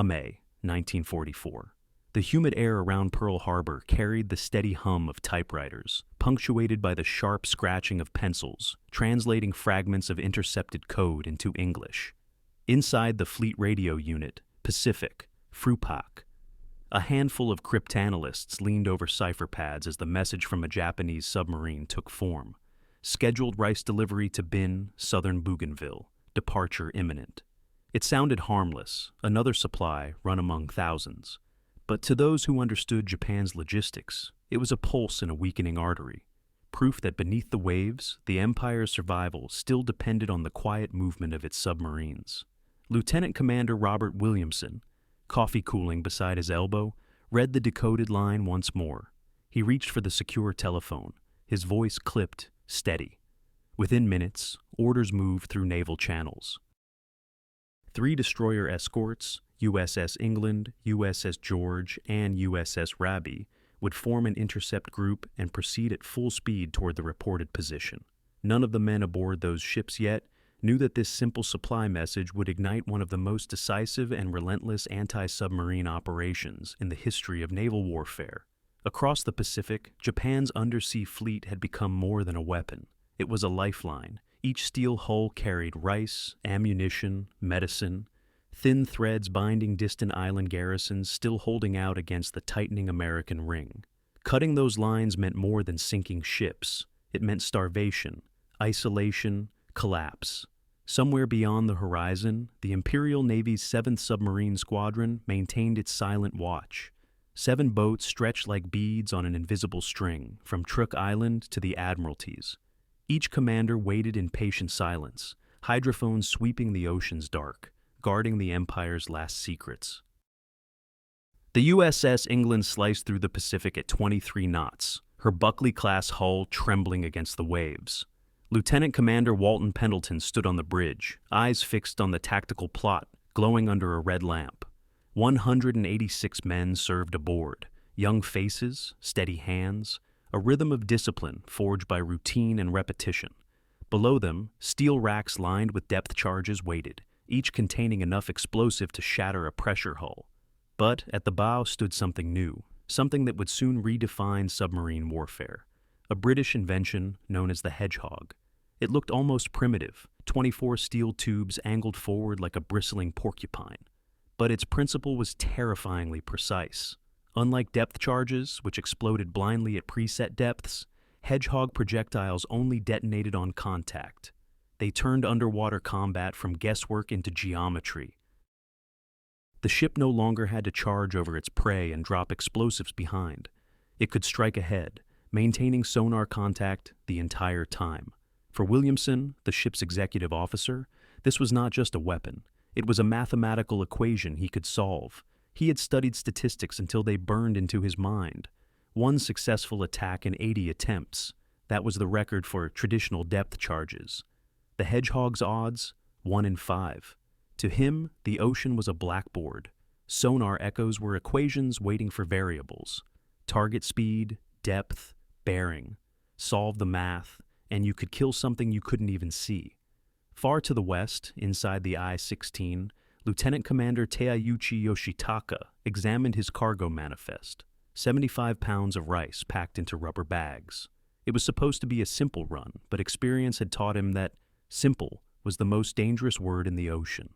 May 1944. The humid air around Pearl Harbor carried the steady hum of typewriters, punctuated by the sharp scratching of pencils, translating fragments of intercepted code into English. Inside the fleet radio unit, Pacific, Frupak, a handful of cryptanalysts leaned over cipher pads as the message from a Japanese submarine took form. Scheduled rice delivery to Bin, southern Bougainville. Departure imminent. It sounded harmless, another supply run among thousands. But to those who understood Japan's logistics, it was a pulse in a weakening artery, proof that beneath the waves, the Empire's survival still depended on the quiet movement of its submarines. Lieutenant Commander Robert Williamson, coffee cooling beside his elbow, read the decoded line once more. He reached for the secure telephone, his voice clipped, steady. Within minutes, orders moved through naval channels. 3 destroyer escorts, USS England, USS George, and USS Raby, would form an intercept group and proceed at full speed toward the reported position. None of the men aboard those ships yet knew that this simple supply message would ignite one of the most decisive and relentless anti-submarine operations in the history of naval warfare. Across the Pacific, Japan's undersea fleet had become more than a weapon. It was a lifeline. Each steel hull carried rice, ammunition, medicine, thin threads binding distant island garrisons still holding out against the tightening American ring. Cutting those lines meant more than sinking ships. It meant starvation, isolation, collapse. Somewhere beyond the horizon, the Imperial Navy's 7th Submarine Squadron maintained its silent watch. 7 boats stretched like beads on an invisible string, from Truk Island to the Admiralties. Each commander waited in patient silence, hydrophones sweeping the ocean's dark, guarding the Empire's last secrets. The USS England sliced through the Pacific at 23 knots, her Buckley-class hull trembling against the waves. Lieutenant Commander Walton Pendleton stood on the bridge, eyes fixed on the tactical plot, glowing under a red lamp. 186 men served aboard, young faces, steady hands, a rhythm of discipline forged by routine and repetition. Below them, steel racks lined with depth charges waited, each containing enough explosive to shatter a pressure hull. But at the bow stood something new, something that would soon redefine submarine warfare. A British invention known as the Hedgehog. It looked almost primitive, 24 steel tubes angled forward like a bristling porcupine. But its principle was terrifyingly precise. Unlike depth charges, which exploded blindly at preset depths, Hedgehog projectiles only detonated on contact. They turned underwater combat from guesswork into geometry. The ship no longer had to charge over its prey and drop explosives behind. It could strike ahead, maintaining sonar contact the entire time. For Williamson, the ship's executive officer, this was not just a weapon. It was a mathematical equation he could solve. He had studied statistics until they burned into his mind. 1 successful attack in 80 attempts. That was the record for traditional depth charges. The Hedgehog's odds, 1 in 5. To him, the ocean was a blackboard. Sonar echoes were equations waiting for variables. Target speed, depth, bearing. Solve the math, and you could kill something you couldn't even see. Far to the west, inside the I-16, Lieutenant Commander Teiyuchi Yoshitaka examined his cargo manifest. 75 pounds of rice packed into rubber bags. It was supposed to be a simple run, but experience had taught him that simple was the most dangerous word in the ocean.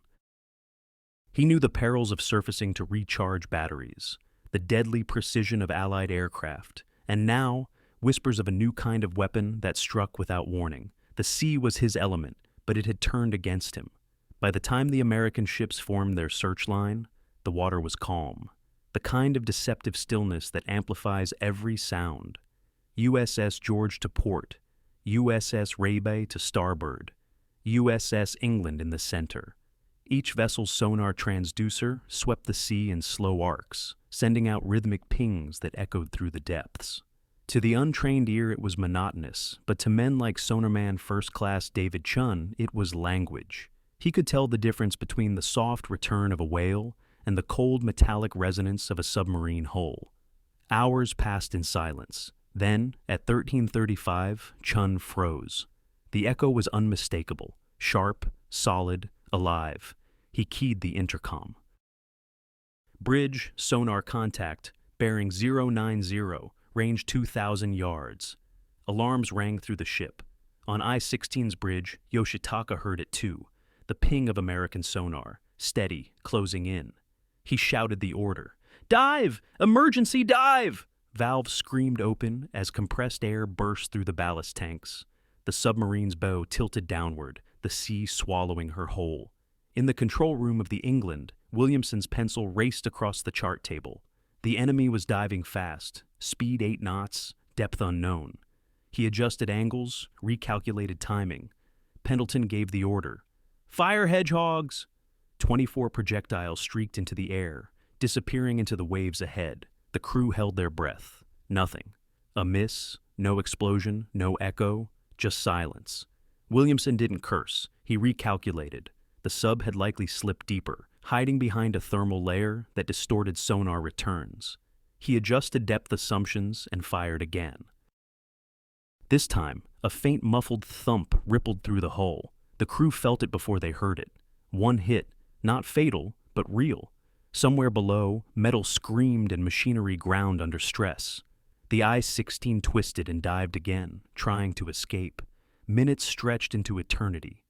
He knew the perils of surfacing to recharge batteries, the deadly precision of Allied aircraft, and now, whispers of a new kind of weapon that struck without warning. The sea was his element, but it had turned against him. By the time the American ships formed their search line, the water was calm, the kind of deceptive stillness that amplifies every sound. USS George to port, USS Raby to starboard, USS England in the center. Each vessel's sonar transducer swept the sea in slow arcs, sending out rhythmic pings that echoed through the depths. To the untrained ear it was monotonous, but to men like Sonarman First Class David Chun, it was language. He could tell the difference between the soft return of a whale and the cold metallic resonance of a submarine hull. Hours passed in silence. Then, at 13:35, Chun froze. The echo was unmistakable, sharp, solid, alive. He keyed the intercom. Bridge, sonar contact, bearing 090, range 2,000 yards. Alarms rang through the ship. On I-16's bridge, Yoshitaka heard it too. The ping of American sonar, steady, closing in. He shouted the order. "Dive! Emergency dive!" Valves screamed open as compressed air burst through the ballast tanks. The submarine's bow tilted downward, the sea swallowing her whole. In the control room of the England, Williamson's pencil raced across the chart table. The enemy was diving fast, speed 8 knots, depth unknown. He adjusted angles, recalculated timing. Pendleton gave the order. "Fire, Hedgehogs!" 24 projectiles streaked into the air, disappearing into the waves ahead. The crew held their breath. Nothing. A miss, no explosion, no echo, just silence. Williamson didn't curse. He recalculated. The sub had likely slipped deeper, hiding behind a thermal layer that distorted sonar returns. He adjusted depth assumptions and fired again. This time, a faint muffled thump rippled through the hull. The crew felt it before they heard it. One hit, not fatal, but real. Somewhere below, metal screamed and machinery ground under stress. The I-16 twisted and dived again, trying to escape. Minutes stretched into eternity.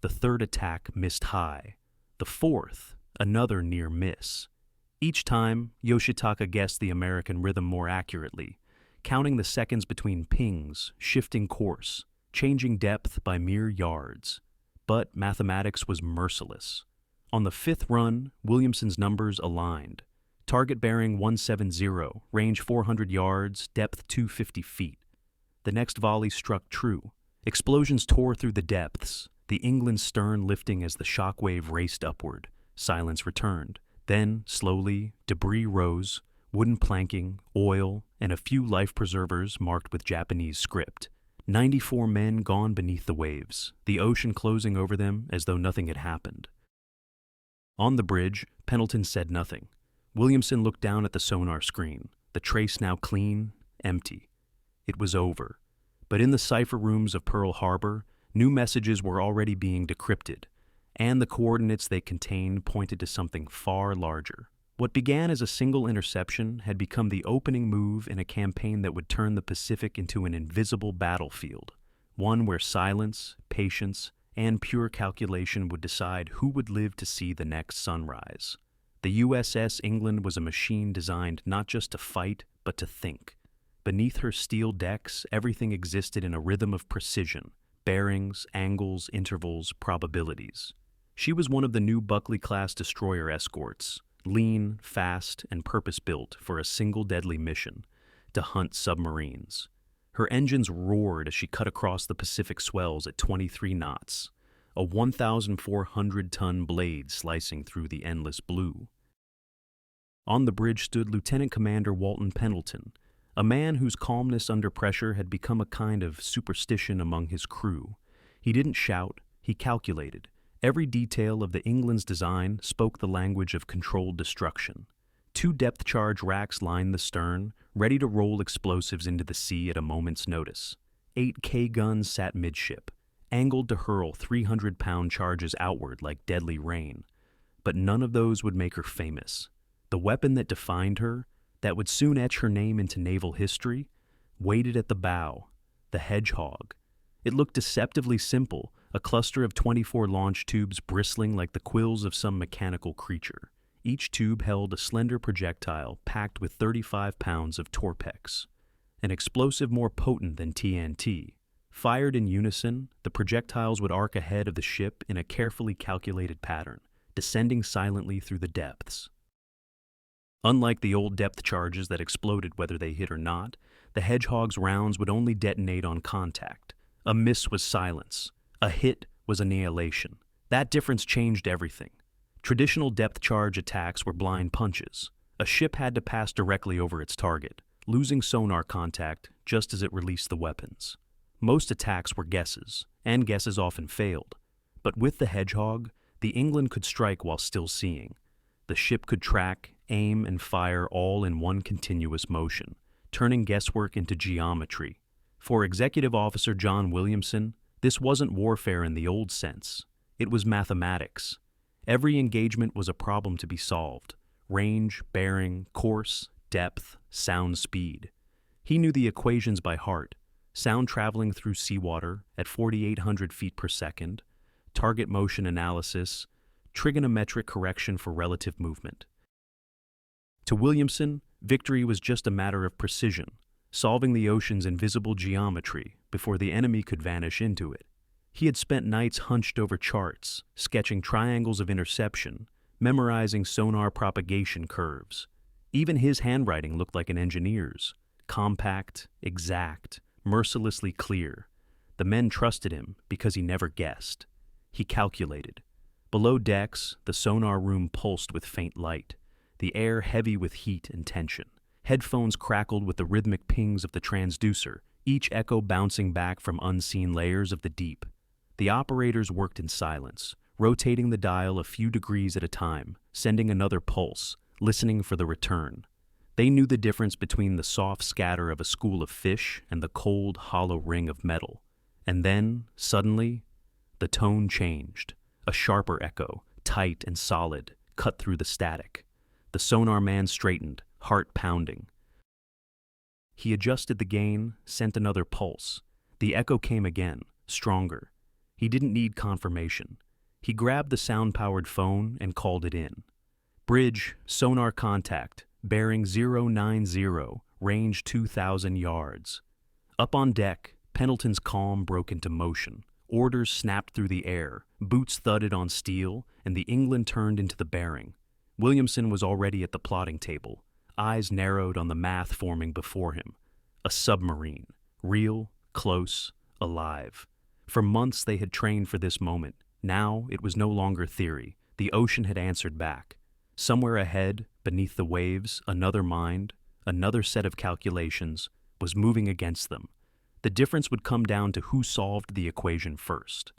The third attack missed high. The fourth, another near miss. Each time, Yoshitaka guessed the American rhythm more accurately, counting the seconds between pings, shifting course, changing depth by mere yards. But mathematics was merciless. On the fifth run, Williamson's numbers aligned. Target bearing 170, range 400 yards, depth 250 feet. The next volley struck true. Explosions tore through the depths, the England's stern lifting as the shockwave raced upward. Silence returned. Then, slowly, debris rose, wooden planking, oil, and a few life preservers marked with Japanese script. 94 men gone beneath the waves, the ocean closing over them as though nothing had happened. On the bridge, Pendleton said nothing. Williamson looked down at the sonar screen, the trace now clean, empty. It was over. But in the cipher rooms of Pearl Harbor, new messages were already being decrypted, and the coordinates they contained pointed to something far larger. What began as a single interception had become the opening move in a campaign that would turn the Pacific into an invisible battlefield, one where silence, patience, and pure calculation would decide who would live to see the next sunrise. The USS England was a machine designed not just to fight, but to think. Beneath her steel decks, everything existed in a rhythm of precision, bearings, angles, intervals, probabilities. She was one of the new Buckley-class destroyer escorts, lean, fast, and purpose-built for a single deadly mission, to hunt submarines. Her engines roared as she cut across the Pacific swells at 23 knots, a 1,400-ton blade slicing through the endless blue. On the bridge stood Lieutenant Commander Walton Pendleton, a man whose calmness under pressure had become a kind of superstition among his crew. He didn't shout, he calculated. Every detail of the England's design spoke the language of controlled destruction. 2 depth charge racks lined the stern, ready to roll explosives into the sea at a moment's notice. 8 K-guns sat midship, angled to hurl 300-pound charges outward like deadly rain. But none of those would make her famous. The weapon that defined her, that would soon etch her name into naval history, waited at the bow, the Hedgehog. It looked deceptively simple, a cluster of 24 launch tubes bristling like the quills of some mechanical creature. Each tube held a slender projectile packed with 35 pounds of Torpex, an explosive more potent than TNT. Fired in unison, the projectiles would arc ahead of the ship in a carefully calculated pattern, descending silently through the depths. Unlike the old depth charges that exploded whether they hit or not, the Hedgehog's rounds would only detonate on contact. A miss was silence. A hit was annihilation. That difference changed everything. Traditional depth charge attacks were blind punches. A ship had to pass directly over its target, losing sonar contact just as it released the weapons. Most attacks were guesses, and guesses often failed. But with the Hedgehog, the England could strike while still seeing. The ship could track, aim, and fire all in one continuous motion, turning guesswork into geometry. For Executive Officer John Williamson, this wasn't warfare in the old sense. It was mathematics. Every engagement was a problem to be solved, range, bearing, course, depth, sound speed. He knew the equations by heart: sound traveling through seawater at 4,800 feet per second, target motion analysis, trigonometric correction for relative movement. To Williamson, victory was just a matter of precision, solving the ocean's invisible geometry before the enemy could vanish into it. He had spent nights hunched over charts, sketching triangles of interception, memorizing sonar propagation curves. Even his handwriting looked like an engineer's: compact, exact, mercilessly clear. The men trusted him because he never guessed. He calculated. Below decks, the sonar room pulsed with faint light, the air heavy with heat and tension. Headphones crackled with the rhythmic pings of the transducer, each echo bouncing back from unseen layers of the deep. The operators worked in silence, rotating the dial a few degrees at a time, sending another pulse, listening for the return. They knew the difference between the soft scatter of a school of fish and the cold, hollow ring of metal. And then, suddenly, the tone changed. A sharper echo, tight and solid, cut through the static. The sonar man straightened, heart pounding. He adjusted the gain, sent another pulse. The echo came again, stronger. He didn't need confirmation. He grabbed the sound-powered phone and called it in. Bridge, sonar contact, bearing 090, range 2,000 yards. Up on deck, Pendleton's calm broke into motion. Orders snapped through the air, boots thudded on steel, and the England turned into the bearing. Williamson was already at the plotting table, eyes narrowed on the math forming before him. A submarine, real, close, alive. For months they had trained for this moment. Now it was no longer theory. The ocean had answered back. Somewhere ahead, beneath the waves, another mind, another set of calculations, was moving against them. The difference would come down to who solved the equation first.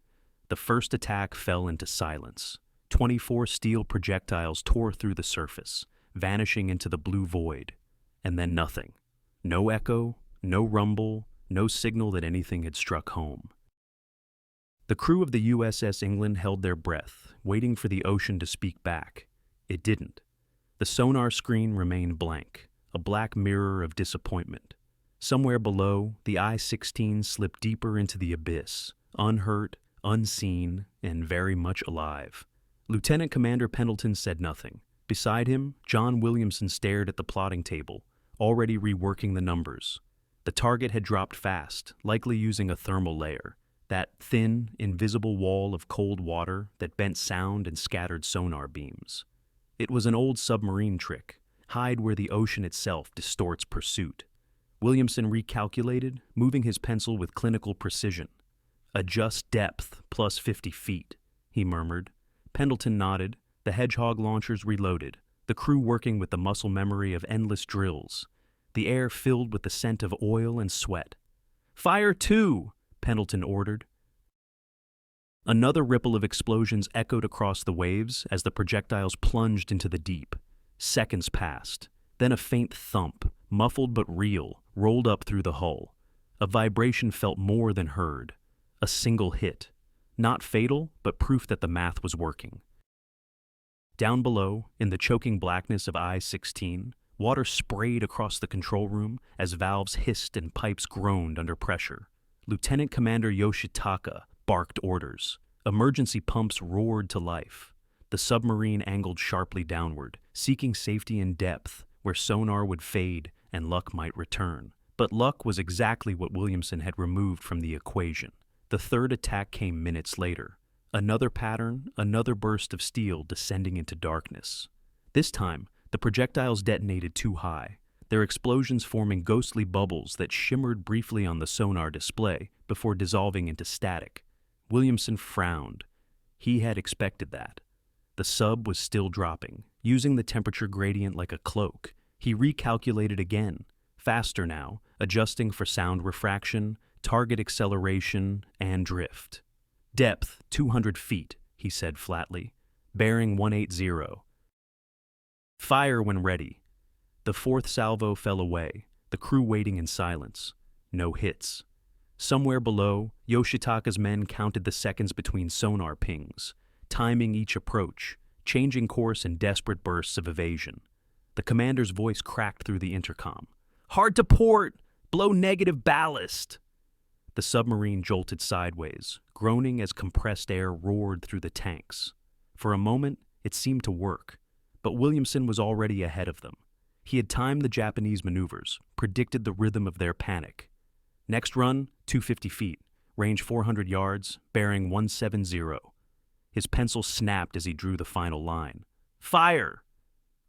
The first attack fell into silence. 24 steel projectiles tore through the surface, vanishing into the blue void. And then nothing. No echo, no rumble, no signal that anything had struck home. The crew of the USS England held their breath, waiting for the ocean to speak back. It didn't. The sonar screen remained blank, a black mirror of disappointment. Somewhere below, the I-16 slipped deeper into the abyss, unhurt, unseen, and very much alive. Lieutenant Commander Pendleton said nothing. Beside him, John Williamson stared at the plotting table, already reworking the numbers. The target had dropped fast, likely using a thermal layer, that thin, invisible wall of cold water that bent sound and scattered sonar beams. It was an old submarine trick: hide where the ocean itself distorts pursuit. Williamson recalculated, moving his pencil with clinical precision. "Adjust depth plus 50 feet, he murmured. Pendleton nodded, the Hedgehog launchers reloaded, the crew working with the muscle memory of endless drills. The air filled with the scent of oil and sweat. "Fire 2! Pendleton ordered. Another ripple of explosions echoed across the waves as the projectiles plunged into the deep. Seconds passed. Then a faint thump, muffled but real, rolled up through the hull. A vibration felt more than heard. A single hit. Not fatal, but proof that the math was working. Down below, in the choking blackness of I-16, water sprayed across the control room as valves hissed and pipes groaned under pressure. Lieutenant Commander Yoshitaka barked orders. Emergency pumps roared to life. The submarine angled sharply downward, seeking safety in depth, where sonar would fade and luck might return. But luck was exactly what Williamson had removed from the equation. The third attack came minutes later. Another pattern, another burst of steel descending into darkness. This time, the projectiles detonated too high, their explosions forming ghostly bubbles that shimmered briefly on the sonar display before dissolving into static. Williamson frowned. He had expected that. The sub was still dropping, using the temperature gradient like a cloak. He recalculated again, faster now, adjusting for sound refraction, target acceleration, and drift. "Depth 200 feet, he said flatly. "Bearing 180. "Fire when ready." The fourth salvo fell away, the crew waiting in silence. No hits. Somewhere below, Yoshitaka's men counted the seconds between sonar pings, timing each approach, changing course in desperate bursts of evasion. The commander's voice cracked through the intercom. "Hard to port! Blow negative ballast!" The submarine jolted sideways, groaning as compressed air roared through the tanks. For a moment, it seemed to work, but Williamson was already ahead of them. He had timed the Japanese maneuvers, predicted the rhythm of their panic. Next run, 250 feet, range 400 yards, bearing 170. His pencil snapped as he drew the final line. "Fire!"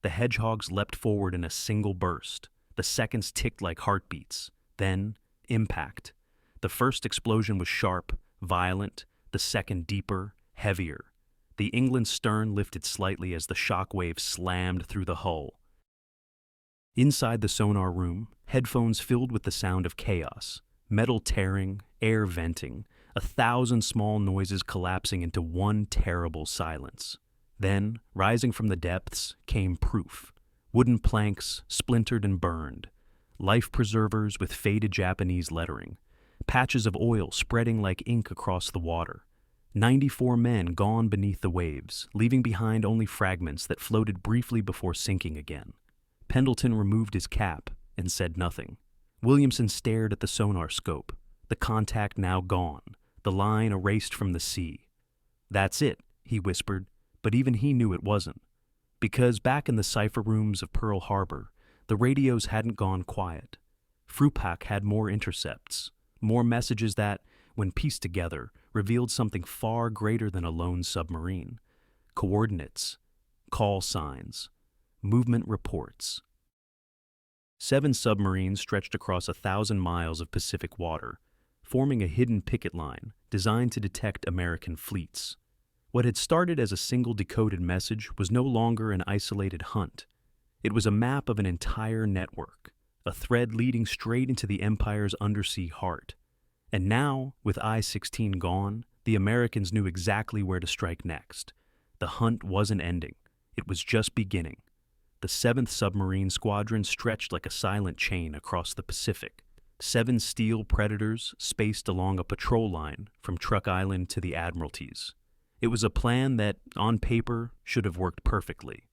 The Hedgehogs leapt forward in a single burst. The seconds ticked like heartbeats. Then, impact. The first explosion was sharp, violent, the second deeper, heavier. The England's stern lifted slightly as the shock wave slammed through the hull. Inside the sonar room, headphones filled with the sound of chaos, metal tearing, air venting, 1,000 small noises collapsing into one terrible silence. Then, rising from the depths, came proof. Wooden planks, splintered and burned. Life preservers with faded Japanese lettering. Patches of oil spreading like ink across the water. 94 men gone beneath the waves, leaving behind only fragments that floated briefly before sinking again. Pendleton removed his cap and said nothing. Williamson stared at the sonar scope. The contact now gone, the line erased from the sea. "That's it," he whispered, but even he knew it wasn't. Because back in the cipher rooms of Pearl Harbor, the radios hadn't gone quiet. Frupak had more intercepts, more messages that, when pieced together, revealed something far greater than a lone submarine. Coordinates, call signs, movement reports. 7 submarines stretched across 1,000 miles of Pacific water, forming a hidden picket line designed to detect American fleets. What had started as a single decoded message was no longer an isolated hunt. It was a map of an entire network, a thread leading straight into the Empire's undersea heart. And now, with I-16 gone, the Americans knew exactly where to strike next. The hunt wasn't ending. It was just beginning. The 7th Submarine Squadron stretched like a silent chain across the Pacific. 7 steel Predators spaced along a patrol line from Truk Island to the Admiralties. It was a plan that, on paper, should have worked perfectly.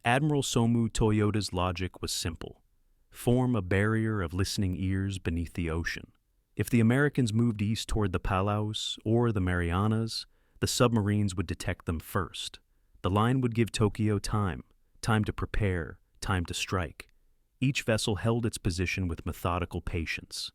Admiral Somu Toyoda's logic was simple. Form a barrier of listening ears beneath the ocean. If the Americans moved east toward the Palaus or the Marianas, the submarines would detect them first. The line would give Tokyo time to prepare, time to strike. Each vessel held its position with methodical patience.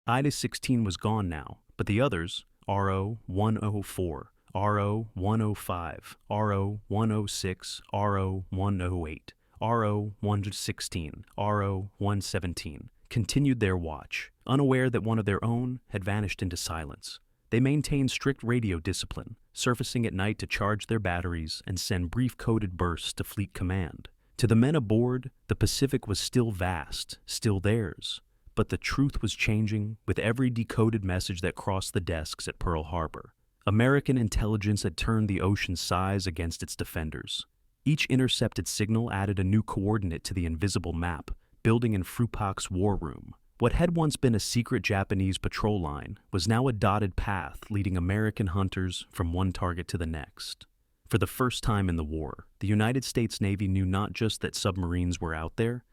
I-16 was gone now, but the others, RO-104, RO-105, RO-106, RO-108, RO-116, RO-117, continued their watch, unaware that one of their own had vanished into silence. They maintained strict radio discipline, surfacing at night to charge their batteries and send brief coded bursts to Fleet Command. To the men aboard, the Pacific was still vast, still theirs. But the truth was changing with every decoded message that crossed the desks at Pearl Harbor. American intelligence had turned the ocean's size against its defenders. Each intercepted signal added a new coordinate to the invisible map, building in Frupak's war room. What had once been a secret Japanese patrol line was now a dotted path leading American hunters from one target to the next. For the first time in the war, the United States Navy knew not just that submarines were out there,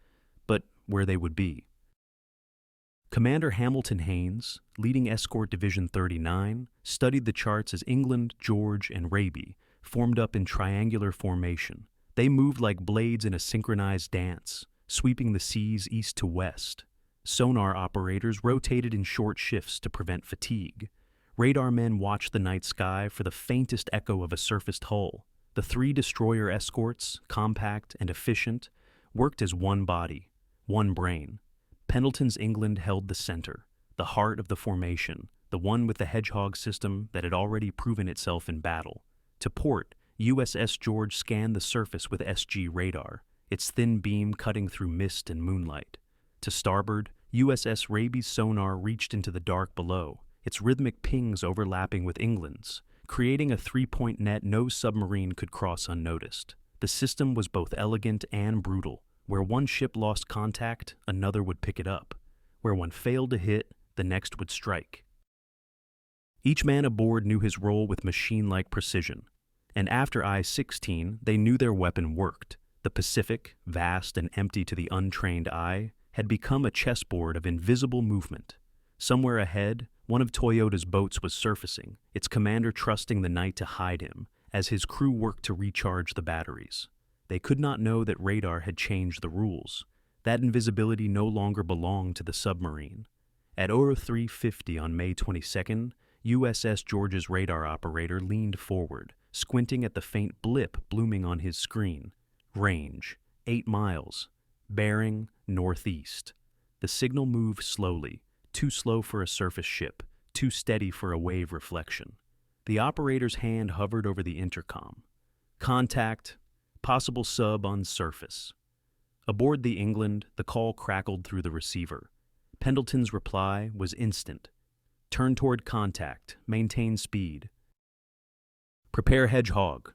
but where they would be. Commander Hamilton Haynes, leading Escort Division 39, studied the charts as England, George, and Raby formed up in triangular formation. They moved like blades in a synchronized dance, sweeping the seas east to west. Sonar operators rotated in short shifts to prevent fatigue. Radar men watched the night sky for the faintest echo of a surfaced hull. The 3 destroyer escorts, compact and efficient, worked as one body, one brain. Pendleton's England held the center, the heart of the formation, the one with the Hedgehog system that had already proven itself in battle. To port, USS George scanned the surface with SG radar, its thin beam cutting through mist and moonlight. To starboard, USS Raby's sonar reached into the dark below, its rhythmic pings overlapping with England's, creating a 3-point net no submarine could cross unnoticed. The system was both elegant and brutal. Where one ship lost contact, another would pick it up. Where one failed to hit, the next would strike. Each man aboard knew his role with machine-like precision. And after I-16, they knew their weapon worked. The Pacific, vast and empty to the untrained eye, had become a chessboard of invisible movement. Somewhere ahead, one of Toyota's boats was surfacing, its commander trusting the night to hide him, as his crew worked to recharge the batteries. They could not know that radar had changed the rules. That invisibility no longer belonged to the submarine. At 03:50 on May 22nd, USS George's radar operator leaned forward, squinting at the faint blip blooming on his screen. Range, 8 miles. Bearing, northeast. The signal moved slowly, too slow for a surface ship, too steady for a wave reflection. The operator's hand hovered over the intercom. Contact, possible sub on surface. Aboard the England, the call crackled through the receiver. Pendleton's reply was instant. Turn toward contact, maintain speed. Prepare Hedgehog.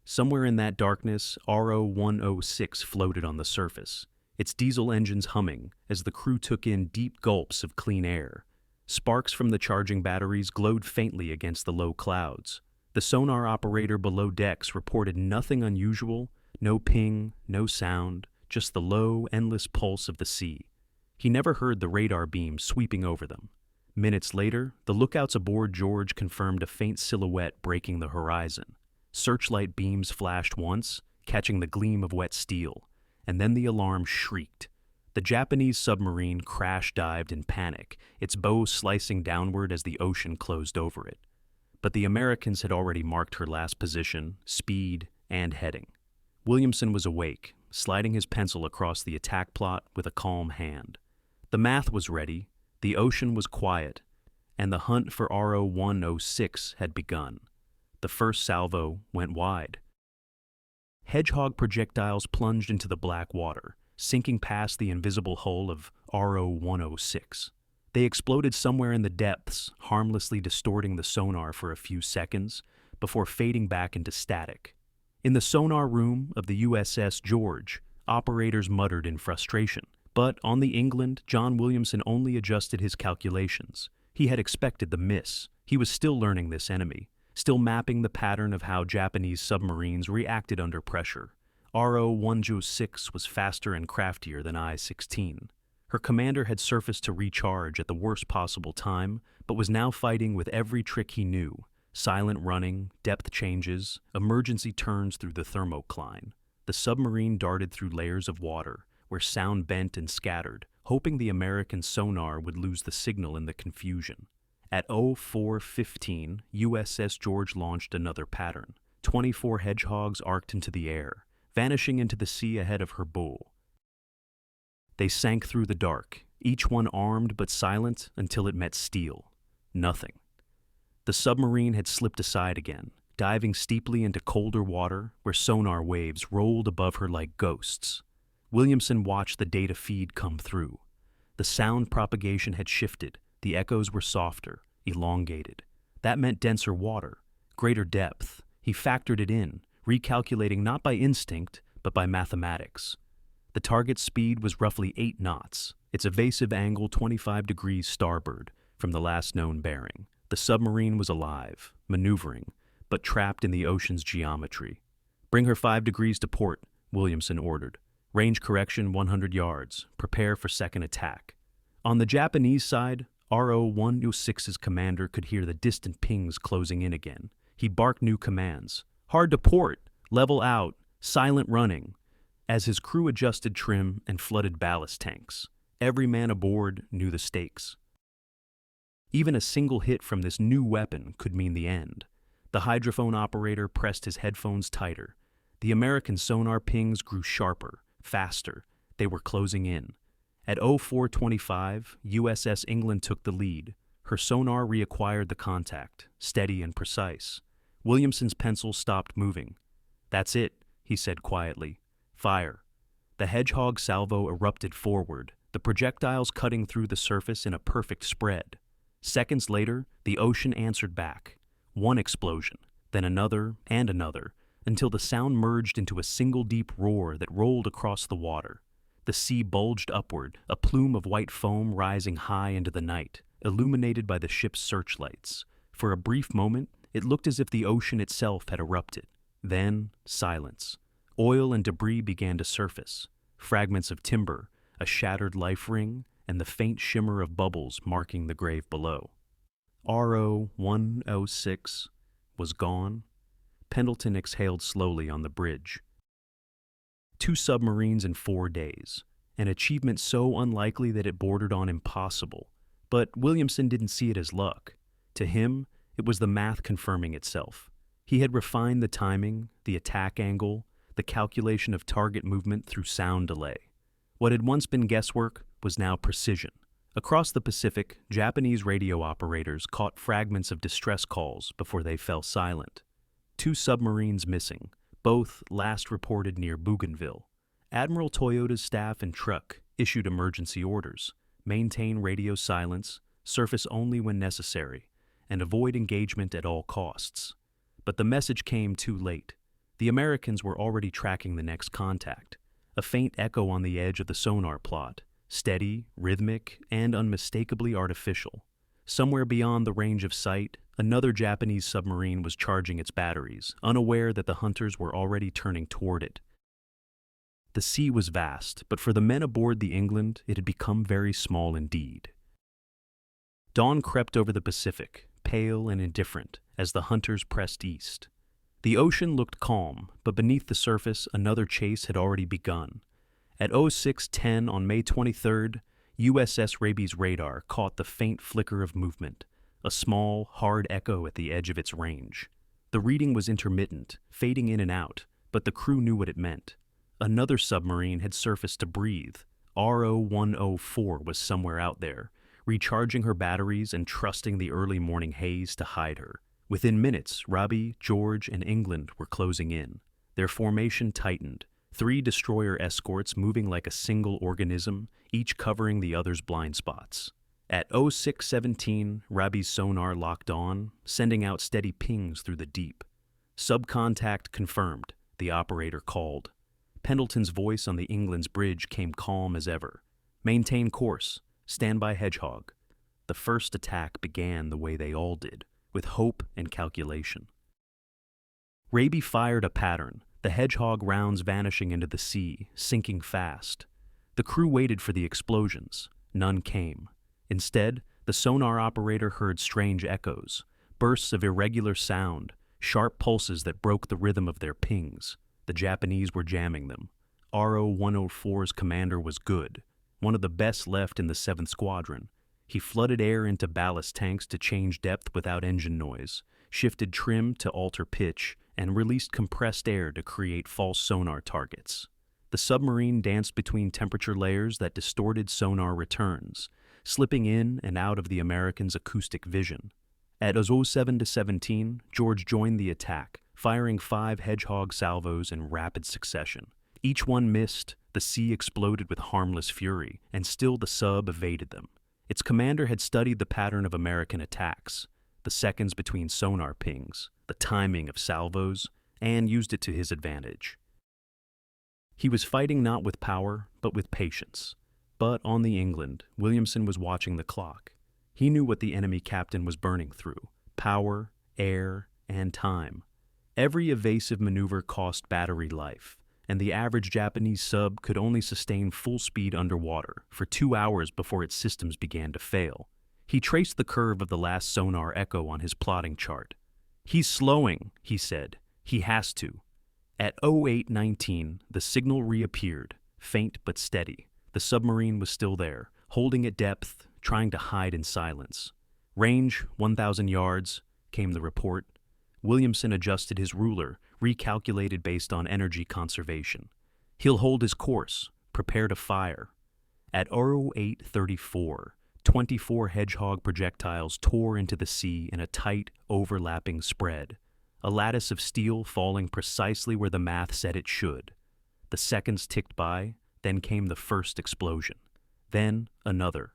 Somewhere in that darkness, RO-106 floated on the surface, its diesel engines humming as the crew took in deep gulps of clean air. Sparks from the charging batteries glowed faintly against the low clouds. The sonar operator below decks reported nothing unusual, no ping, no sound, just the low, endless pulse of the sea. He never heard the radar beam sweeping over them. Minutes later, the lookouts aboard George confirmed a faint silhouette breaking the horizon. Searchlight beams flashed once, catching the gleam of wet steel, and then the alarm shrieked. The Japanese submarine crash-dived in panic, its bow slicing downward as the ocean closed over it. But the Americans had already marked her last position, speed, and heading. Williamson was awake, sliding his pencil across the attack plot with a calm hand. The math was ready, the ocean was quiet, and the hunt for RO-106 had begun. The first salvo went wide. Hedgehog projectiles plunged into the black water, sinking past the invisible hull of RO-106. They exploded somewhere in the depths, harmlessly distorting the sonar for a few seconds, before fading back into static. In the sonar room of the USS George, operators muttered in frustration. But on the England, John Williamson only adjusted his calculations. He had expected the miss. He was still learning this enemy, still mapping the pattern of how Japanese submarines reacted under pressure. RO-106 was faster and craftier than I-16. Her commander had surfaced to recharge at the worst possible time, but was now fighting with every trick he knew. Silent running, depth changes, emergency turns through the thermocline. The submarine darted through layers of water, where sound bent and scattered, hoping the American sonar would lose the signal in the confusion. At 04:15, USS George launched another pattern. 24 Hedgehogs arced into the air, vanishing into the sea ahead of her bow. They sank through the dark, each one armed but silent until it met steel. Nothing. The submarine had slipped aside again, diving steeply into colder water where sonar waves rolled above her like ghosts. Williamson watched the data feed come through. The sound propagation had shifted. The echoes were softer, elongated. That meant denser water, greater depth. He factored it in, recalculating not by instinct, but by mathematics. The target speed was roughly 8 knots, its evasive angle 25 degrees starboard from the last known bearing. The submarine was alive, maneuvering, but trapped in the ocean's geometry. "Bring her 5 degrees to port," Williamson ordered. "Range correction 100 yards. Prepare for second attack." On the Japanese side, RO-106's commander could hear the distant pings closing in again. He barked new commands. "Hard to port, level out, silent running," as his crew adjusted trim and flooded ballast tanks. Every man aboard knew the stakes. Even a single hit from this new weapon could mean the end. The hydrophone operator pressed his headphones tighter. The American sonar pings grew sharper, faster. They were closing in. At 04:25, USS England took the lead. Her sonar reacquired the contact, steady and precise. Williamson's pencil stopped moving. "That's it," he said quietly. "Fire." The Hedgehog salvo erupted forward, the projectiles cutting through the surface in a perfect spread. Seconds later, the ocean answered back. One explosion, then another and another, until the sound merged into a single deep roar that rolled across the water. The sea bulged upward, a plume of white foam rising high into the night, illuminated by the ship's searchlights. For a brief moment, it looked as if the ocean itself had erupted. Then, silence. Oil and debris began to surface. Fragments of timber, a shattered life ring, and the faint shimmer of bubbles marking the grave below. RO-106 was gone. Pendleton exhaled slowly on the bridge. 2 submarines in 4 days, an achievement so unlikely that it bordered on impossible. But Williamson didn't see it as luck. To him, it was the math confirming itself. He had refined the timing, the attack angle, the calculation of target movement through sound delay. What had once been guesswork was now precision. Across the Pacific, Japanese radio operators caught fragments of distress calls before they fell silent. 2 submarines missing, both last reported near Bougainville. Admiral Toyoda's staff and truck issued emergency orders: maintain radio silence, surface only when necessary, and avoid engagement at all costs. But the message came too late. The Americans were already tracking the next contact, a faint echo on the edge of the sonar plot, steady, rhythmic, and unmistakably artificial. Somewhere beyond the range of sight, another Japanese submarine was charging its batteries, unaware that the hunters were already turning toward it. The sea was vast, but for the men aboard the England, it had become very small indeed. Dawn crept over the Pacific, pale and indifferent, as the hunters pressed east. The ocean looked calm, but beneath the surface, another chase had already begun. At 06:10 on May 23rd, USS Raby's radar caught the faint flicker of movement, a small, hard echo at the edge of its range. The reading was intermittent, fading in and out, but the crew knew what it meant. Another submarine had surfaced to breathe. RO-104 was somewhere out there, recharging her batteries and trusting the early morning haze to hide her. Within minutes, Raby, George, and England were closing in. Their formation tightened, 3 destroyer escorts moving like a single organism, each covering the other's blind spots. At 06:17, Raby's sonar locked on, sending out steady pings through the deep. Subcontact confirmed, the operator called. Pendleton's voice on the England's bridge came calm as ever. Maintain course. Stand by Hedgehog. The first attack began the way they all did, with hope and calculation. Raby fired a pattern, the Hedgehog rounds vanishing into the sea, sinking fast. The crew waited for the explosions. None came. Instead, the sonar operator heard strange echoes, bursts of irregular sound, sharp pulses that broke the rhythm of their pings. The Japanese were jamming them. RO-104's commander was good, one of the best left in the 7th Squadron. He flooded air into ballast tanks to change depth without engine noise, shifted trim to alter pitch, and released compressed air to create false sonar targets. The submarine danced between temperature layers that distorted sonar returns, slipping in and out of the Americans' acoustic vision. At 07:17, George joined the attack, firing 5 Hedgehog salvos in rapid succession. Each one missed, the sea exploded with harmless fury, and still the sub evaded them. Its commander had studied the pattern of American attacks, the seconds between sonar pings, the timing of salvos, and used it to his advantage. He was fighting not with power, but with patience. But on the England, Williamson was watching the clock. He knew what the enemy captain was burning through: power, air, and time. Every evasive maneuver cost battery life, and the average Japanese sub could only sustain full speed underwater for 2 hours before its systems began to fail. He traced the curve of the last sonar echo on his plotting chart. "He's slowing," he said. "He has to." At 08:19, the signal reappeared, faint but steady. The submarine was still there, holding at depth, trying to hide in silence. "Range, 1,000 yards, came the report. Williamson adjusted his ruler, recalculated based on energy conservation. "He'll hold his course. Prepare to fire." At 08:34, 24 Hedgehog projectiles tore into the sea in a tight, overlapping spread, a lattice of steel falling precisely where the math said it should. The seconds ticked by, then came the first explosion. Then another.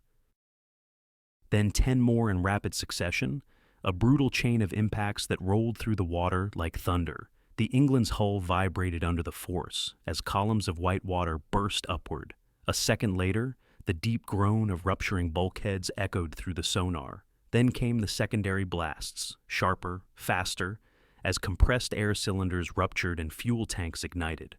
Then 10 more in rapid succession, a brutal chain of impacts that rolled through the water like thunder. The England's hull vibrated under the force as columns of white water burst upward. A second later, the deep groan of rupturing bulkheads echoed through the sonar. Then came the secondary blasts, sharper, faster, as compressed air cylinders ruptured and fuel tanks ignited.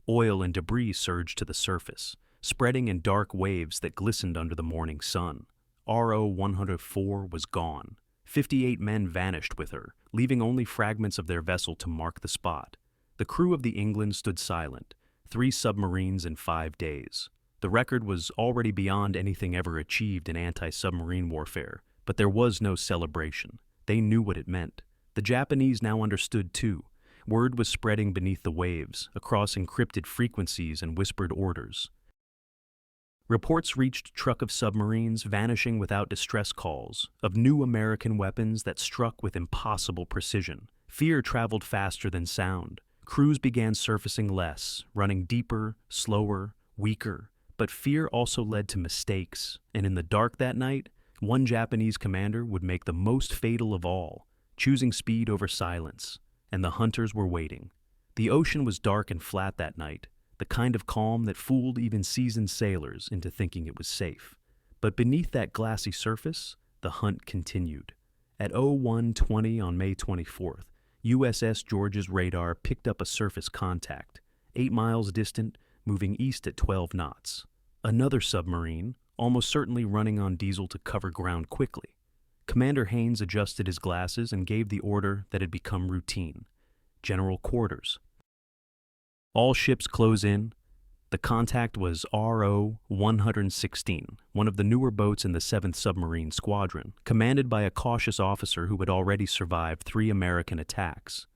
Oil and debris surged to the surface, spreading in dark waves that glistened under the morning sun. RO-104 was gone. 58 men vanished with her, leaving only fragments of their vessel to mark the spot. The crew of the England stood silent, 3 submarines in 5 days. The record was already beyond anything ever achieved in anti-submarine warfare, but there was no celebration. They knew what it meant. The Japanese now understood too. Word was spreading beneath the waves, across encrypted frequencies and whispered orders. Reports reached truck of submarines vanishing without distress calls, of new American weapons that struck with impossible precision. Fear traveled faster than sound. Crews began surfacing less, running deeper, slower, weaker. But fear also led to mistakes, and in the dark that night, one Japanese commander would make the most fatal of all, choosing speed over silence, and the hunters were waiting. The ocean was dark and flat that night, the kind of calm that fooled even seasoned sailors into thinking it was safe. But beneath that glassy surface, the hunt continued. At 01:20 on May 24th, USS George's radar picked up a surface contact, 8 miles distant, moving east at 12 knots. Another submarine, almost certainly running on diesel to cover ground quickly. Commander Haynes adjusted his glasses and gave the order that had become routine. General quarters. All ships close in. The contact was RO-116, one of the newer boats in the 7th Submarine Squadron, commanded by a cautious officer who had already survived 3 American attacks.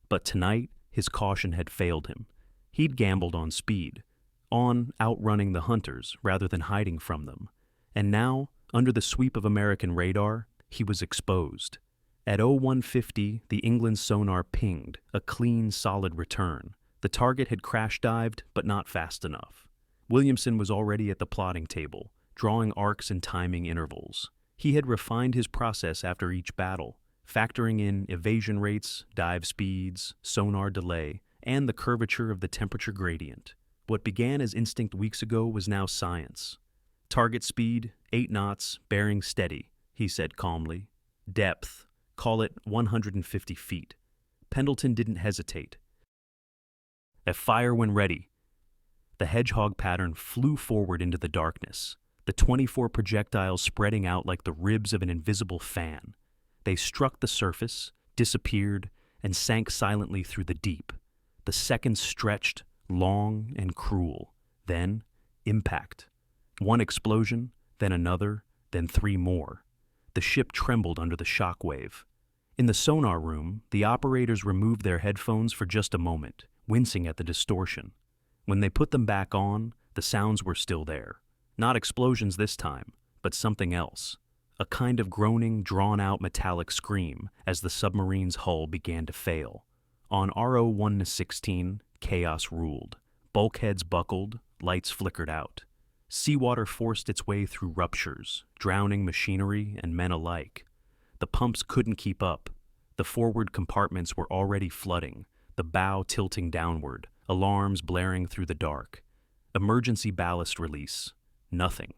But tonight, his caution had failed him. He'd gambled on speed, on outrunning the hunters rather than hiding from them. And now, under the sweep of American radar, he was exposed. At 01:50, the England sonar pinged, a clean, solid return. The target had crash-dived, but not fast enough. Williamson was already at the plotting table, drawing arcs and timing intervals. He had refined his process after each battle, factoring in evasion rates, dive speeds, sonar delay, and the curvature of the temperature gradient. What began as instinct weeks ago was now science. Target speed, 8 knots, bearing steady, he said calmly. Depth, call it 150 feet. Pendleton didn't hesitate. At fire when ready. The Hedgehog pattern flew forward into the darkness, the 24 projectiles spreading out like the ribs of an invisible fan. They struck the surface, disappeared, and sank silently through the deep. The seconds stretched, long and cruel. Then, impact. One explosion, then another, then 3 more. The ship trembled under the shock wave. In the sonar room, the operators removed their headphones for just a moment, wincing at the distortion. When they put them back on, the sounds were still there. Not explosions this time, but something else. A kind of groaning, drawn-out metallic scream as the submarine's hull began to fail. On RO-116, chaos ruled. Bulkheads buckled, lights flickered out. Seawater forced its way through ruptures, drowning machinery and men alike. The pumps couldn't keep up. The forward compartments were already flooding, the bow tilting downward, alarms blaring through the dark. Emergency ballast release. Nothing.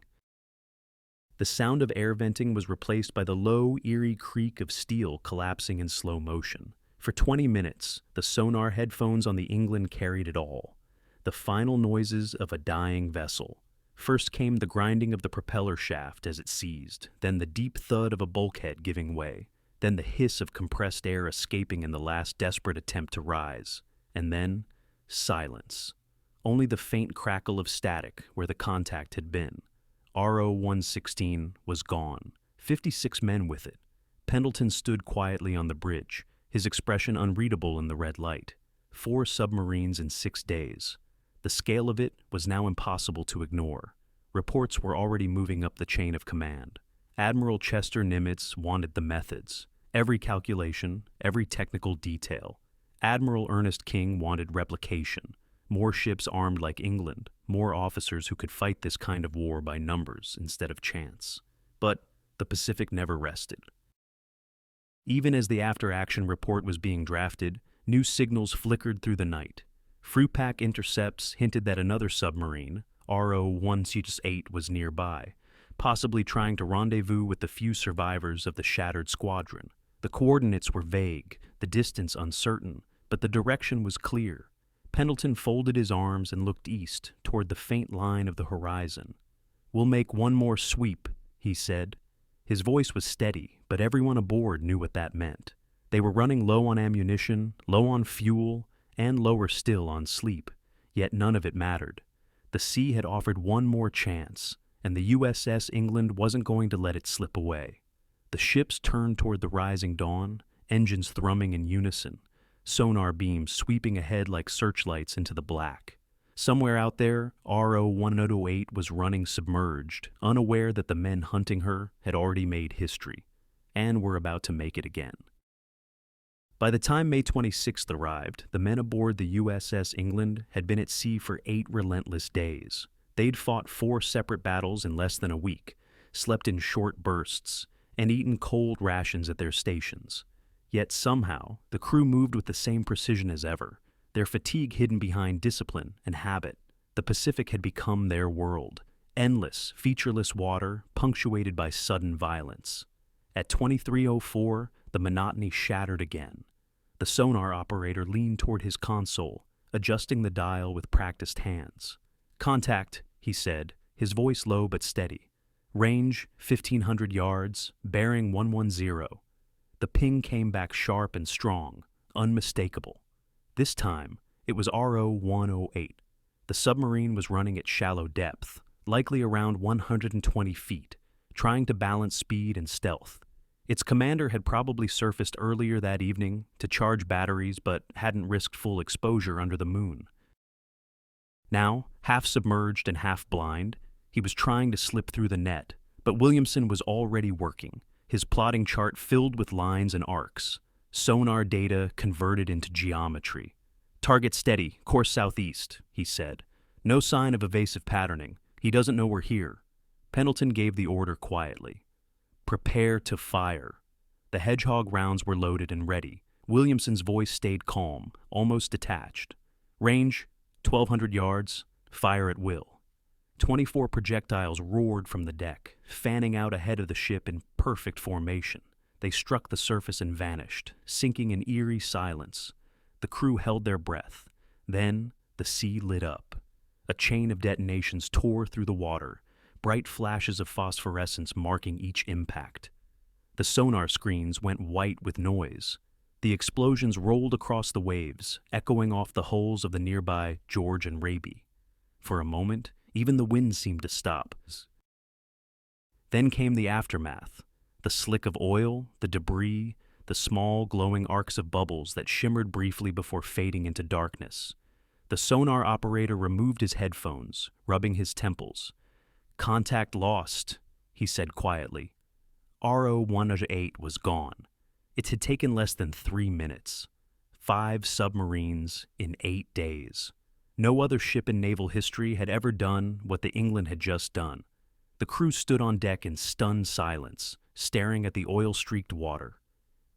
The sound of air venting was replaced by the low, eerie creak of steel collapsing in slow motion. For 20 minutes, the sonar headphones on the England carried it all. The final noises of a dying vessel. First came the grinding of the propeller shaft as it seized, then the deep thud of a bulkhead giving way, then the hiss of compressed air escaping in the last desperate attempt to rise, and then silence. Only the faint crackle of static where the contact had been. RO-116 was gone, 56 men with it. Pendleton stood quietly on the bridge, his expression unreadable in the red light. 4 submarines in 6 days. The scale of it was now impossible to ignore. Reports were already moving up the chain of command. Admiral Chester Nimitz wanted the methods, every calculation, every technical detail. Admiral Ernest King wanted replication, more ships armed like England, more officers who could fight this kind of war by numbers instead of chance. But the Pacific never rested. Even as the after-action report was being drafted, new signals flickered through the night. Frupack intercepts hinted that another submarine, RO-168, was nearby, possibly trying to rendezvous with the few survivors of the shattered squadron. The coordinates were vague, the distance uncertain, but the direction was clear. Pendleton folded his arms and looked east, toward the faint line of the horizon. "We'll make one more sweep," he said. His voice was steady, but everyone aboard knew what that meant. They were running low on ammunition, low on fuel, and lower still on sleep, yet none of it mattered. The sea had offered one more chance, and the USS England wasn't going to let it slip away. The ships turned toward the rising dawn, engines thrumming in unison, sonar beams sweeping ahead like searchlights into the black. Somewhere out there, RO-108 was running submerged, unaware that the men hunting her had already made history, and were about to make it again. By the time May 26th arrived, the men aboard the USS England had been at sea for 8 relentless days. They'd fought 4 separate battles in less than a week, slept in short bursts, and eaten cold rations at their stations. Yet somehow, the crew moved with the same precision as ever, their fatigue hidden behind discipline and habit. The Pacific had become their world, endless, featureless water punctuated by sudden violence. At 23:04, the monotony shattered again. The sonar operator leaned toward his console, adjusting the dial with practiced hands. "Contact," he said, his voice low but steady. "Range, 1,500 yards, bearing 110. The ping came back sharp and strong, unmistakable. This time, it was RO-108. The submarine was running at shallow depth, likely around 120 feet, trying to balance speed and stealth. Its commander had probably surfaced earlier that evening to charge batteries but hadn't risked full exposure under the moon. Now, half submerged and half blind, he was trying to slip through the net, but Williamson was already working, his plotting chart filled with lines and arcs, sonar data converted into geometry. "Target steady, course southeast," he said. "No sign of evasive patterning. He doesn't know we're here." Pendleton gave the order quietly. "Prepare to fire." The Hedgehog rounds were loaded and ready. Williamson's voice stayed calm, almost detached. "Range, 1,200 yards, fire at will." 24 projectiles roared from the deck, fanning out ahead of the ship in perfect formation. They struck the surface and vanished, sinking in eerie silence. The crew held their breath. Then the sea lit up. A chain of detonations tore through the water, bright flashes of phosphorescence marking each impact. The sonar screens went white with noise. The explosions rolled across the waves, echoing off the hulls of the nearby George and Raby. For a moment, even the wind seemed to stop. Then came the aftermath, the slick of oil, the debris, the small glowing arcs of bubbles that shimmered briefly before fading into darkness. The sonar operator removed his headphones, rubbing his temples. "Contact lost," he said quietly. RO-108 was gone. It had taken less than 3 minutes. 5 submarines in 8 days. No other ship in naval history had ever done what the England had just done. The crew stood on deck in stunned silence, staring at the oil-streaked water.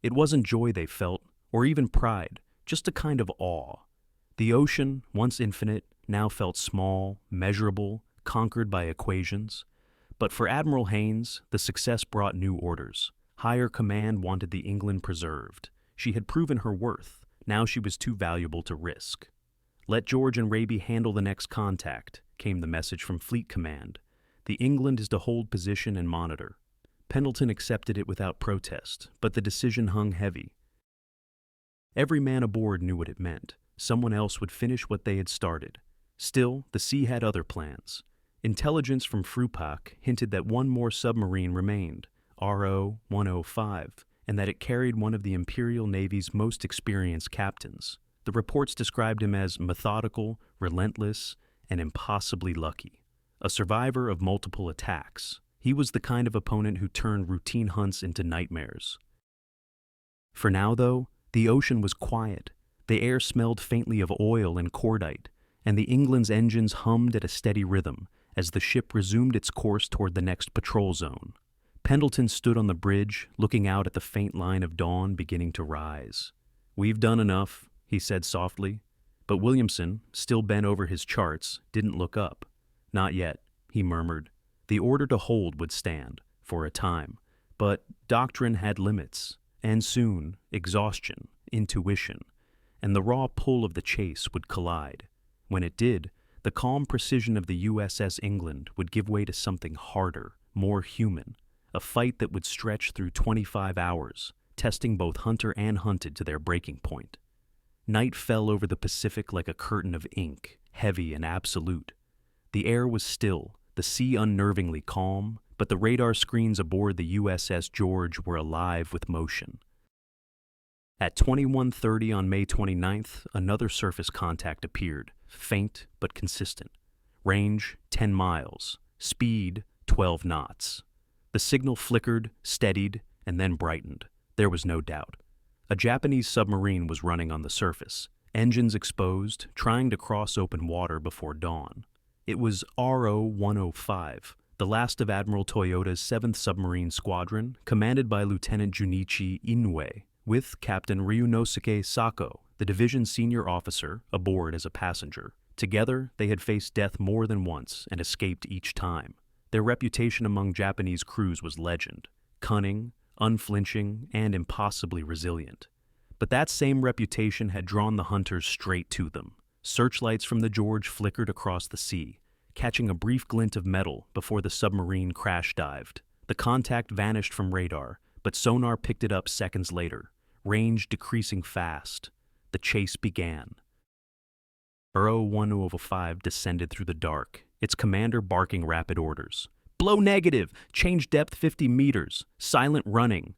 It wasn't joy they felt, or even pride, just a kind of awe. The ocean, once infinite, now felt small, measurable, conquered by equations. But for Admiral Haynes, the success brought new orders. Higher command wanted the England preserved. She had proven her worth. Now she was too valuable to risk. "Let George and Raby handle the next contact," came the message from Fleet Command. "The England is to hold position and monitor." Pendleton accepted it without protest, but the decision hung heavy. Every man aboard knew what it meant. Someone else would finish what they had started. Still, the sea had other plans. Intelligence from Frupak hinted that one more submarine remained, RO-105, and that it carried one of the Imperial Navy's most experienced captains. The reports described him as methodical, relentless, and impossibly lucky. A survivor of multiple attacks, he was the kind of opponent who turned routine hunts into nightmares. For now, though, the ocean was quiet. The air smelled faintly of oil and cordite, and the England's engines hummed at a steady rhythm as the ship resumed its course toward the next patrol zone. Pendleton stood on the bridge, looking out at the faint line of dawn beginning to rise. "We've done enough," he said softly. But Williamson, still bent over his charts, didn't look up. "Not yet," he murmured. The order to hold would stand, for a time. But doctrine had limits, And soon, exhaustion, intuition, and the raw pull of the chase would collide. When it did, the calm precision of the USS England would give way to something harder, more human, a fight that would stretch through 25 hours, testing both hunter and hunted to their breaking point. Night fell over the Pacific like a curtain of ink, heavy and absolute. The air was still, the sea unnervingly calm, but the radar screens aboard the USS George were alive with motion. At 21:30 on May 29th, another surface contact appeared, faint but consistent. Range 10 miles, speed 12 knots. The signal flickered, steadied, and then brightened. There was no doubt. A Japanese submarine was running on the surface, engines exposed, trying to cross open water before dawn. It was RO-105, the last of Admiral Toyoda's 7th Submarine Squadron, commanded by Lieutenant Junichi Inoue, with Captain Ryunosuke Sako, the division's senior officer, aboard as a passenger. Together, they had faced death more than once and escaped each time. Their reputation among Japanese crews was legend: cunning, unflinching, and impossibly resilient. But that same reputation had drawn the hunters straight to them. Searchlights from the George flickered across the sea, catching a brief glint of metal before the submarine crash-dived. The contact vanished from radar, but sonar picked it up seconds later, range decreasing fast. The chase began. RO-105 descended through the dark, its commander barking rapid orders. "Blow negative! Change depth 50 meters! Silent running!"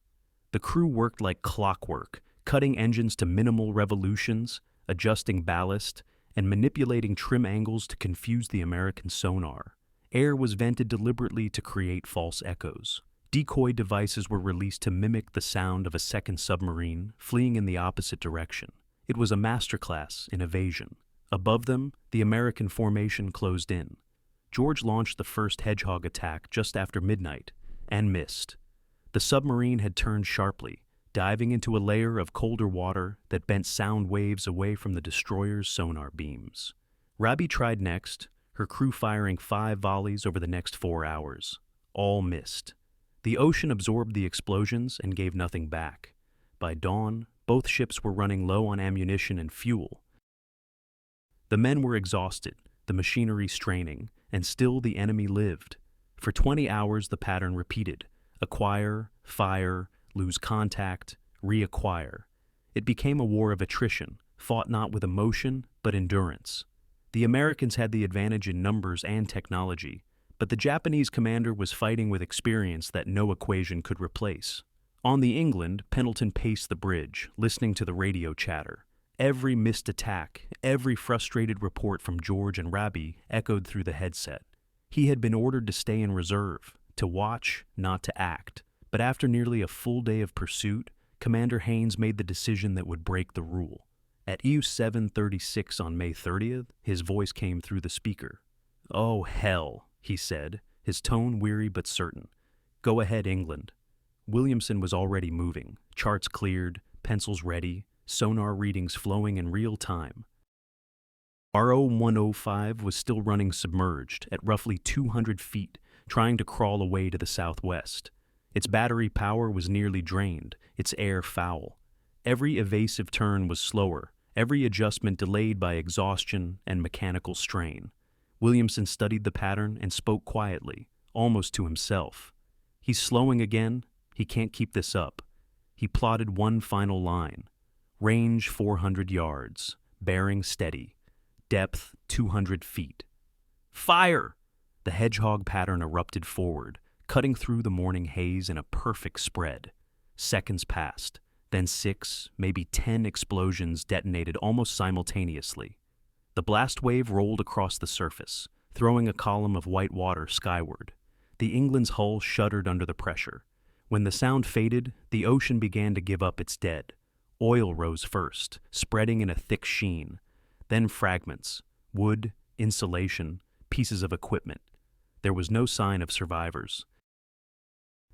The crew worked like clockwork, cutting engines to minimal revolutions, adjusting ballast, and manipulating trim angles to confuse the American sonar. Air was vented deliberately to create false echoes. Decoy devices were released to mimic the sound of a second submarine fleeing in the opposite direction. It was a masterclass in evasion. Above them, the American formation closed in. George launched the first Hedgehog attack just after midnight, and missed. The submarine had turned sharply, diving into a layer of colder water that bent sound waves away from the destroyer's sonar beams. Rabi tried next, her crew firing 5 volleys over the next 4 hours. All missed. The ocean absorbed the explosions and gave nothing back. By dawn, both ships were running low on ammunition and fuel. The men were exhausted, the machinery straining, and still the enemy lived. For 20 hours the pattern repeated: acquire, fire, lose contact, reacquire. It became a war of attrition, fought not with emotion, but endurance. The Americans had the advantage in numbers and technology, but the Japanese commander was fighting with experience that no equation could replace. On the England, Pendleton paced the bridge, listening to the radio chatter. Every missed attack, every frustrated report from George and Rabi echoed through the headset. He had been ordered to stay in reserve, to watch, not to act. But after nearly a full day of pursuit, Commander Haynes made the decision that would break the rule. At EU 736 on May 30th, his voice came through the speaker. "Oh, hell," he said, his tone weary but certain. "Go ahead, England." Williamson was already moving, charts cleared, pencils ready, sonar readings flowing in real time. RO-105 was still running submerged at roughly 200 feet, trying to crawl away to the southwest. Its battery power was nearly drained, its air foul. Every evasive turn was slower, every adjustment delayed by exhaustion and mechanical strain. Williamson studied the pattern and spoke quietly, almost to himself. "He's slowing again. He can't keep this up." He plotted one final line. Range 400 yards, bearing steady, depth 200 feet. "Fire!" The Hedgehog pattern erupted forward, cutting through the morning haze in a perfect spread. Seconds passed, then 6, maybe 10 explosions detonated almost simultaneously. The blast wave rolled across the surface, throwing a column of white water skyward. The England's hull shuddered under the pressure. When the sound faded, the ocean began to give up its dead. Oil rose first, spreading in a thick sheen. Then fragments, wood, insulation, pieces of equipment. There was no sign of survivors.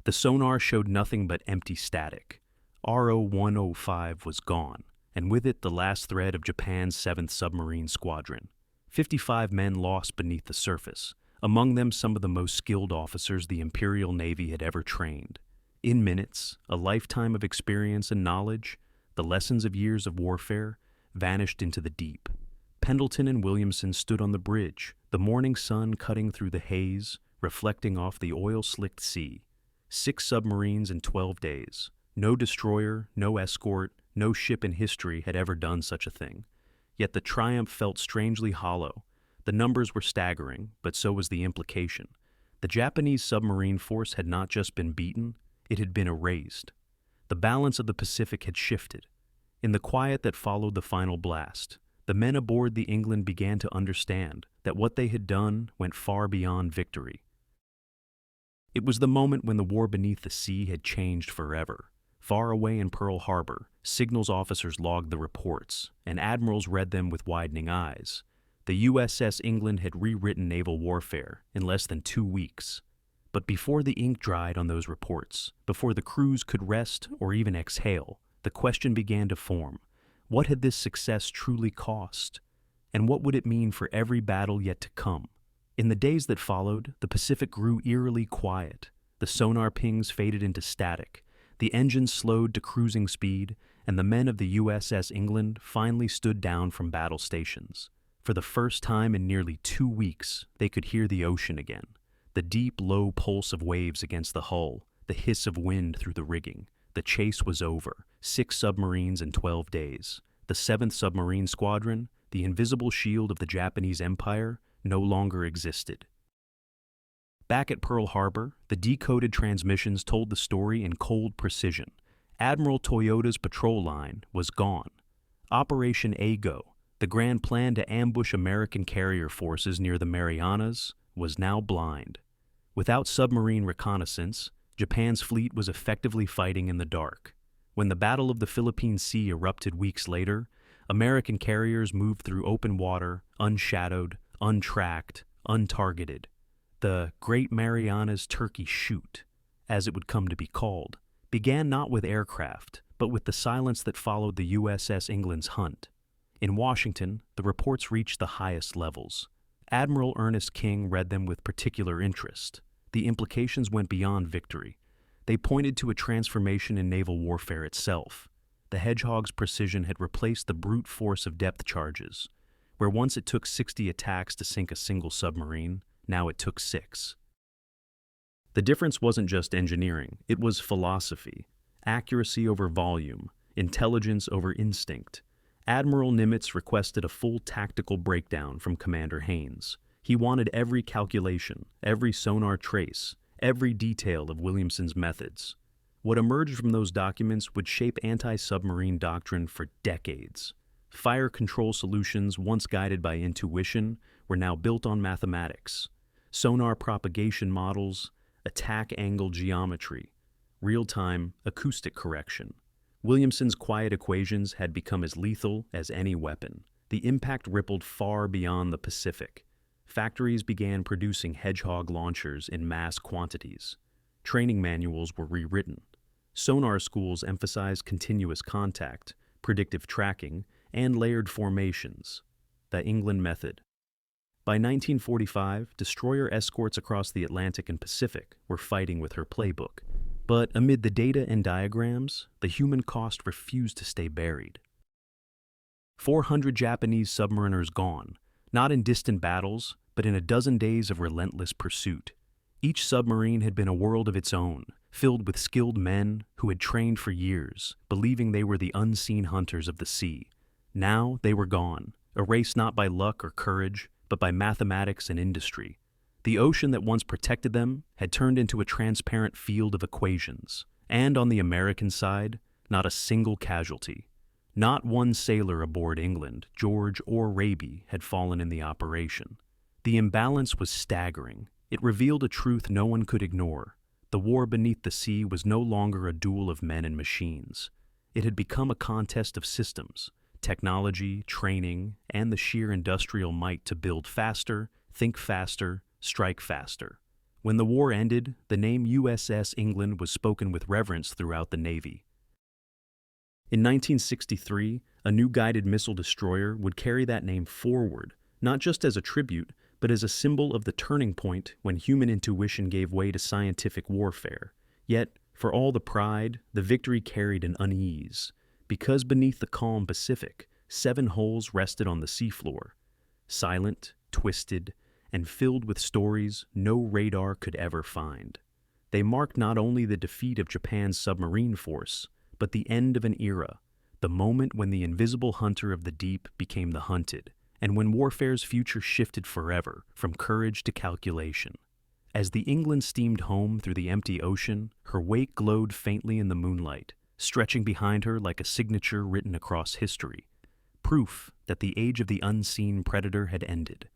The sonar showed nothing but empty static. RO-105 was gone, and with it the last thread of Japan's 7th Submarine Squadron. 55 men lost beneath the surface, among them some of the most skilled officers the Imperial Navy had ever trained. In minutes, a lifetime of experience and knowledge, the lessons of years of warfare, vanished into the deep. Pendleton and Williamson stood on the bridge, the morning sun cutting through the haze, reflecting off the oil-slicked sea. 6 submarines in 12 days. No destroyer, no escort, no ship in history had ever done such a thing. Yet the triumph felt strangely hollow. The numbers were staggering, but so was the implication. The Japanese submarine force had not just been beaten, it had been erased. The balance of the Pacific had shifted. In the quiet that followed the final blast, the men aboard the England began to understand that what they had done went far beyond victory. It was the moment when the war beneath the sea had changed forever. Far away in Pearl Harbor, signals officers logged the reports, and admirals read them with widening eyes. The USS England had rewritten naval warfare in less than 2 weeks. But before the ink dried on those reports, before the crews could rest or even exhale, the question began to form. What had this success truly cost? And what would it mean for every battle yet to come? In the days that followed, the Pacific grew eerily quiet. The sonar pings faded into static. The engines slowed to cruising speed, and the men of the USS England finally stood down from battle stations. For the first time in nearly 2 weeks, they could hear the ocean again. The deep, low pulse of waves against the hull, the hiss of wind through the rigging. The chase was over. 6 submarines in 12 days. The 7th Submarine Squadron, the invisible shield of the Japanese Empire, no longer existed. Back at Pearl Harbor, the decoded transmissions told the story in cold precision. Admiral Toyoda's patrol line was gone. Operation A-Go, the grand plan to ambush American carrier forces near the Marianas, was now blind. Without submarine reconnaissance, Japan's fleet was effectively fighting in the dark. When the Battle of the Philippine Sea erupted weeks later, American carriers moved through open water, unshadowed, untracked, untargeted. The Great Marianas Turkey Shoot, as it would come to be called, began not with aircraft, but with the silence that followed the USS England's hunt. In Washington, the reports reached the highest levels. Admiral Ernest King read them with particular interest. The implications went beyond victory. They pointed to a transformation in naval warfare itself. The Hedgehog's precision had replaced the brute force of depth charges. Where once it took 60 attacks to sink a single submarine, now it took 6. The difference wasn't just engineering, it was philosophy. Accuracy over volume, intelligence over instinct. Admiral Nimitz requested a full tactical breakdown from Commander Haynes. He wanted every calculation, every sonar trace, every detail of Williamson's methods. What emerged from those documents would shape anti-submarine doctrine for decades. Fire control solutions, once guided by intuition, were now built on mathematics. Sonar propagation models, attack angle geometry, real-time acoustic correction. Williamson's quiet equations had become as lethal as any weapon. The impact rippled far beyond the Pacific. Factories began producing Hedgehog launchers in mass quantities. Training manuals were rewritten. Sonar schools emphasized continuous contact, predictive tracking, and layered formations, the England method. By 1945, destroyer escorts across the Atlantic and Pacific were fighting with her playbook. But amid the data and diagrams, the human cost refused to stay buried. 400 Japanese submariners gone, not in distant battles, but in a dozen days of relentless pursuit. Each submarine had been a world of its own, filled with skilled men who had trained for years, believing they were the unseen hunters of the sea. Now they were gone, erased not by luck or courage, but by mathematics and industry. The ocean that once protected them had turned into a transparent field of equations. And on the American side, not a single casualty. Not one sailor aboard England, George or Raby, had fallen in the operation. The imbalance was staggering. It revealed a truth no one could ignore. The war beneath the sea was no longer a duel of men and machines. It had become a contest of systems, technology, training, and the sheer industrial might to build faster, think faster, strike faster. When the war ended, the name USS England was spoken with reverence throughout the Navy. In 1963, a new guided missile destroyer would carry that name forward, not just as a tribute, but as a symbol of the turning point when human intuition gave way to scientific warfare. Yet, For all the pride, the victory carried an unease, because beneath the calm Pacific, 7 hulls rested on the seafloor, silent, twisted, and filled with stories no radar could ever find. They marked not only the defeat of Japan's submarine force, but the end of an era, the moment when the invisible hunter of the deep became the hunted, and when warfare's future shifted forever from courage to calculation. As the England steamed home through the empty ocean, her wake glowed faintly in the moonlight, stretching behind her like a signature written across history, proof that the age of the unseen predator had ended,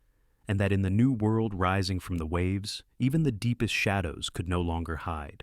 and that in the new world rising from the waves, even the deepest shadows could no longer hide.